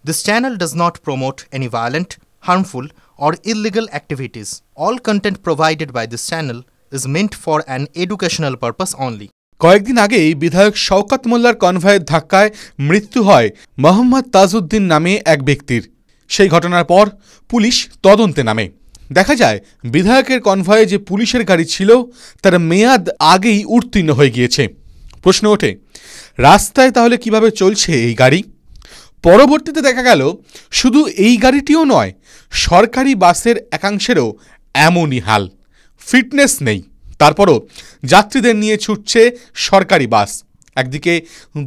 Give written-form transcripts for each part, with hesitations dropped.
This channel does not promote any violent, harmful, or illegal activities. All content provided by this channel is meant for an educational purpose only. কয়েকদিন আগেই বিধায়ক শওকত মোল্লার কনভয়ের ধাক্কায় মৃত্যু হয় মোহাম্মদ তাজউদ্দিন নামে এক ব্যক্তির। সেই ঘটনার পর পুলিশ তদন্তে নামে। দেখা যায় বিধায়কের কনভয়ে যে পুলিশের গাড়ি ছিল তার মেয়াদ আগেই উত্তীর্ণ হয়ে গিয়েছে। প্রশ্ন ওঠে, রাস্তায় তাহলে কিভাবে চলছে এই গাড়ি? পরবর্তীতে দেখা গেল শুধু এই গাড়িটিও নয়, সরকারি বাসের একাংশেরও এমনই হাল। ফিটনেস নেই, তারপরও যাত্রীদের নিয়ে ছুটছে সরকারি বাস। একদিকে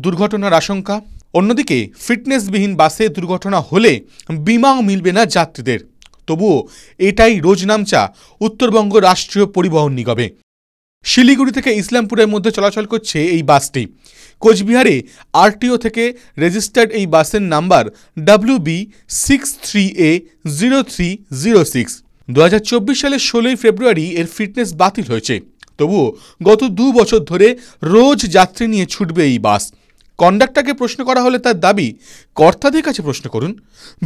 দুর্ঘটনার আশঙ্কা, অন্যদিকে ফিটনেসবিহীন বাসে দুর্ঘটনা হলে বিমাও মিলবে না যাত্রীদের। তবুও এটাই রোজনামচা উত্তরবঙ্গ রাষ্ট্রীয় পরিবহন নিগমে। শিলিগুড়ি থেকে ইসলামপুরের মধ্যে চলাচল করছে এই বাসটি। কোচবিহারে আরটিও থেকে রেজিস্টার্ড এই বাসের নাম্বার WB63A0306। 2024 সালের 16 ফেব্রুয়ারি এর ফিটনেস বাতিল হয়েছে। তবুও গত 2 বছর ধরে রোজ যাত্রী নিয়ে ছুটবে এই বাস। কন্ডাক্টরকে প্রশ্ন করা হলে তার দাবি, কর্তাদের কাছে প্রশ্ন করুন।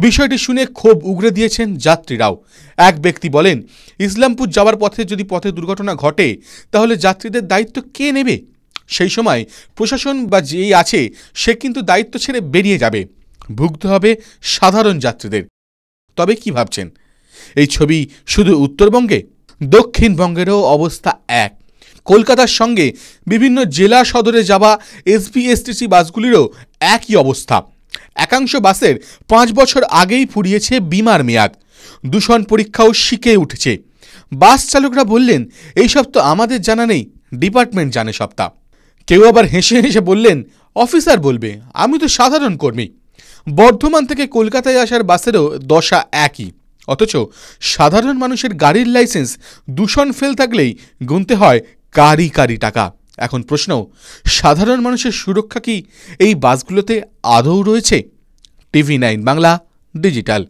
বিষয়টি শুনে ক্ষোভ উগরে দিয়েছেন যাত্রীরাও। এক ব্যক্তি বলেন, ইসলামপুর যাওয়ার পথে যদি পথে দুর্ঘটনা ঘটে তাহলে যাত্রীদের দায়িত্ব কে নেবে? সেই সময় প্রশাসন বা যেই আছে সে কিন্তু দায়িত্ব ছেড়ে বেরিয়ে যাবে, ভুগতে হবে সাধারণ যাত্রীদের। তবে কি ভাবছেন, এই ছবি শুধু উত্তরবঙ্গে? দক্ষিণবঙ্গেরও অবস্থা এক। কলকাতার সঙ্গে বিভিন্ন জেলা সদরে যাওয়া এসবিএসটিসি বাসগুলিরও একই অবস্থা। একাংশ বাসের 5 বছর আগেই ফুরিয়েছে বিমার মেয়াদ। দূষণ পরীক্ষাও শিখে উঠেছে। বাস চালকরা বললেন, এইসব তো আমাদের জানা নেই, ডিপার্টমেন্ট জানে সবটা। কেউ আবার হেসে হেসে বললেন, অফিসার বলবে, আমি তো সাধারণ কর্মী। বর্ধমান থেকে কলকাতায় আসার বাসেরও দশা একই। অথচ সাধারণ মানুষের গাড়ির লাইসেন্স দূষণ ফেল থাকলেই গুনতে হয় কারি কারি টাকা। এখন প্রশ্ন, সাধারণ মানুষের সুরক্ষা কি এই বাসগুলোতে আদৌ রয়েছে? TV9 Bangla digital.